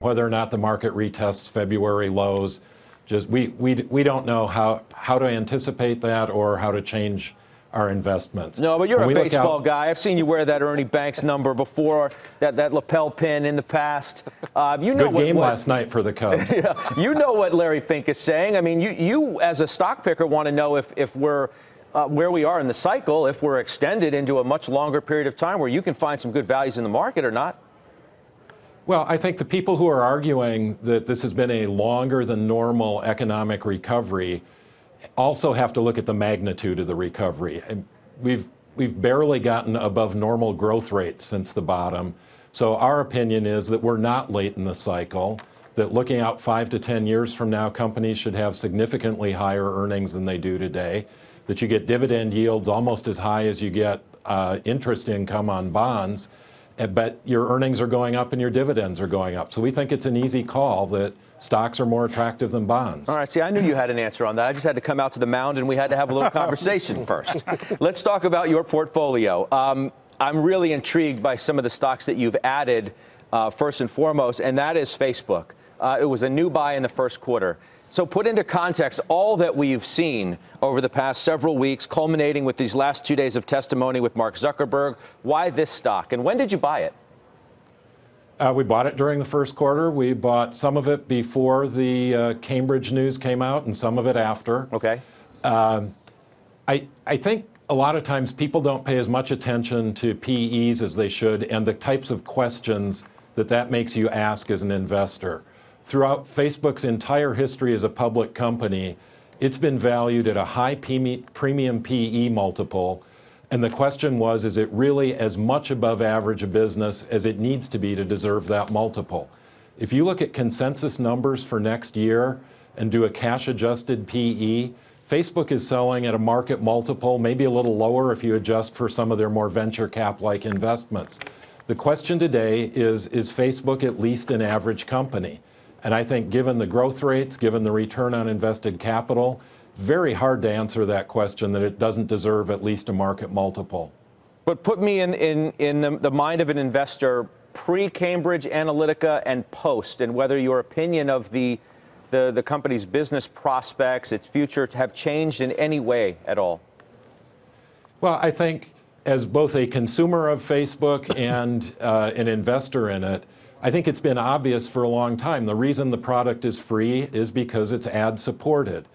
whether or not the market retests February lows. Just we don't know how to anticipate that or how to change our investments. No, but you're a baseball guy. I've seen you wear that Ernie Banks number before, that lapel pin in the past. You know Good game last night for the Cubs. Yeah, you know what Larry Fink is saying. I mean, you as a stock picker want to know if we're where we are in the cycle, if we're extended into a much longer period of time where you can find some good values in the market or not. Well, I think the people who are arguing that this has been a longer than normal economic recovery also have to look at the magnitude of the recovery. And we've barely gotten above normal growth rates since the bottom. So our opinion is that we're not late in the cycle, that looking out 5 to 10 years from now, companies should have significantly higher earnings than they do today, that you get dividend yields almost as high as you get interest income on bonds, but your earnings are going up and your dividends are going up. So we think it's an easy call that stocks are more attractive than bonds. All right, see, I knew you had an answer on that. I just had to come out to the mound and we had to have a little conversation first. Let's talk about your portfolio. I'm really intrigued by some of the stocks that you've added first and foremost, and that is Facebook. It was a new buy in the first quarter. So put into context all that we've seen over the past several weeks, culminating with these last 2 days of testimony with Mark Zuckerberg. Why this stock, and when did you buy it? We bought it during the first quarter. We bought some of it before the Cambridge news came out and some of it after. Okay. I think a lot of times people don't pay as much attention to PEs as they should and the types of questions that makes you ask as an investor. Throughout Facebook's entire history as a public company, it's been valued at a high premium PE multiple. And the question was, is it really as much above average a business as it needs to be to deserve that multiple? If you look at consensus numbers for next year and do a cash adjusted PE, Facebook is selling at a market multiple, maybe a little lower if you adjust for some of their more venture cap-like investments. The question today is Facebook at least an average company? And I think given the growth rates, given the return on invested capital, very hard to answer that question that it doesn't deserve at least a market multiple. But put me in the mind of an investor pre-Cambridge Analytica and post, and whether your opinion of the company's business prospects, its future, have changed in any way at all. Well, I think as both a consumer of Facebook and an investor in it, I think it's been obvious for a long time. The reason the product is free is because it's ad supported.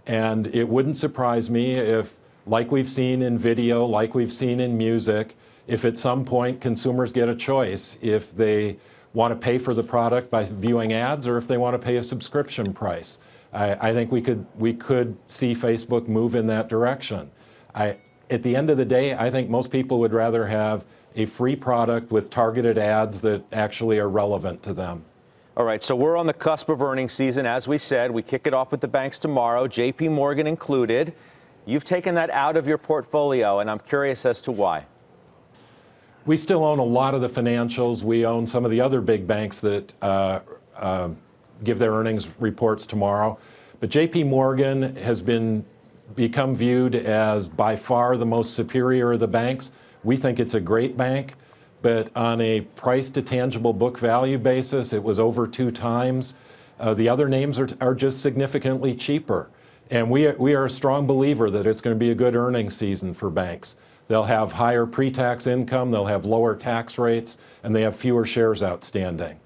And it wouldn't surprise me if, like we've seen in video, like we've seen in music, if at some point consumers get a choice if they want to pay for the product by viewing ads or if they want to pay a subscription price. I think we could see Facebook move in that direction. At the end of the day, I think most people would rather have a free product with targeted ads that actually are relevant to them. All right, so we're on the cusp of earnings season. As we said, we kick it off with the banks tomorrow, JP Morgan included. You've taken that out of your portfolio, and I'm curious as to why. We still own a lot of the financials. We own some of the other big banks that give their earnings reports tomorrow. But JP Morgan has become viewed as by far the most superior of the banks. We think it's a great bank, but on a price to tangible book value basis, it was over 2 times. The other names are just significantly cheaper. And we are a strong believer that it's going to be a good earnings season for banks. They'll have higher pre-tax income, they'll have lower tax rates, and they have fewer shares outstanding.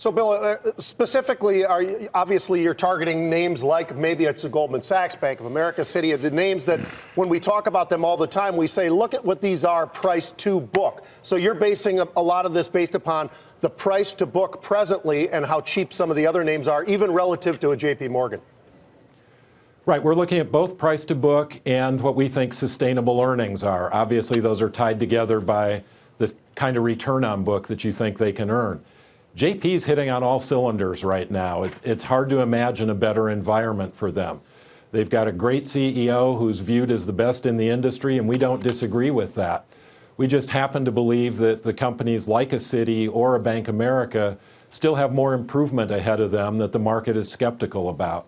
So, Bill, specifically, obviously you're targeting names like maybe it's a Goldman Sachs, Bank of America, Citi, the names that when we talk about them all the time, we say, look at what these are price to book. So you're basing a lot of this based upon the price to book presently and how cheap some of the other names are, even relative to a JP Morgan. Right, we're looking at both price to book and what we think sustainable earnings are. Obviously, those are tied together by the kind of return on book that you think they can earn. JP's hitting on all cylinders right now. It's hard to imagine a better environment for them. They've got a great CEO who's viewed as the best in the industry, and we don't disagree with that. We just happen to believe that the companies like a Citi or a Bank of America still have more improvement ahead of them that the market is skeptical about.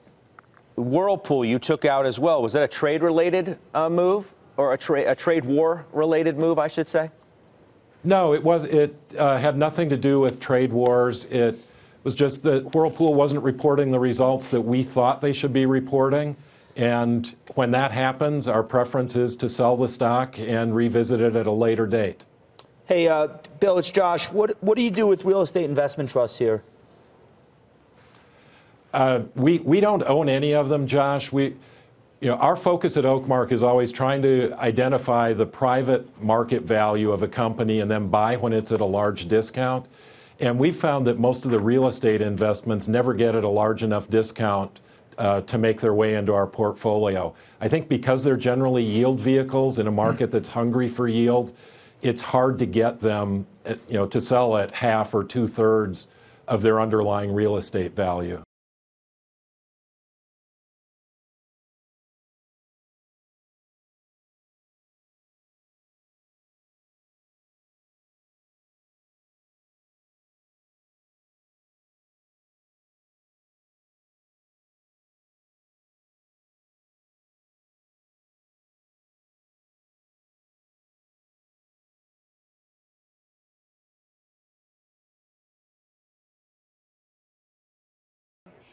Whirlpool you took out as well. Was that a trade-related move, or a trade war-related move, I should say? No, it had nothing to do with trade wars. was just that Whirlpool wasn't reporting the results that we thought they should be reporting. And when that happens, our preference is to sell the stock and revisit it at a later date. Hey, Bill, it's Josh. What do you do with real estate investment trusts here? We don't own any of them, Josh. Our focus at Oakmark is always trying to identify the private market value of a company and then buy when it's at a large discount. And we've found that most of the real estate investments never get at a large enough discount to make their way into our portfolio. I think because they're generally yield vehicles in a market that's hungry for yield, it's hard to get them to sell at half or 2/3 of their underlying real estate value.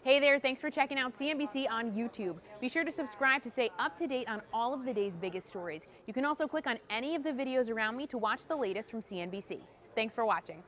Hey there, thanks for checking out CNBC on YouTube. Be sure to subscribe to stay up to date on all of the day's biggest stories. You can also click on any of the videos around me to watch the latest from CNBC. Thanks for watching.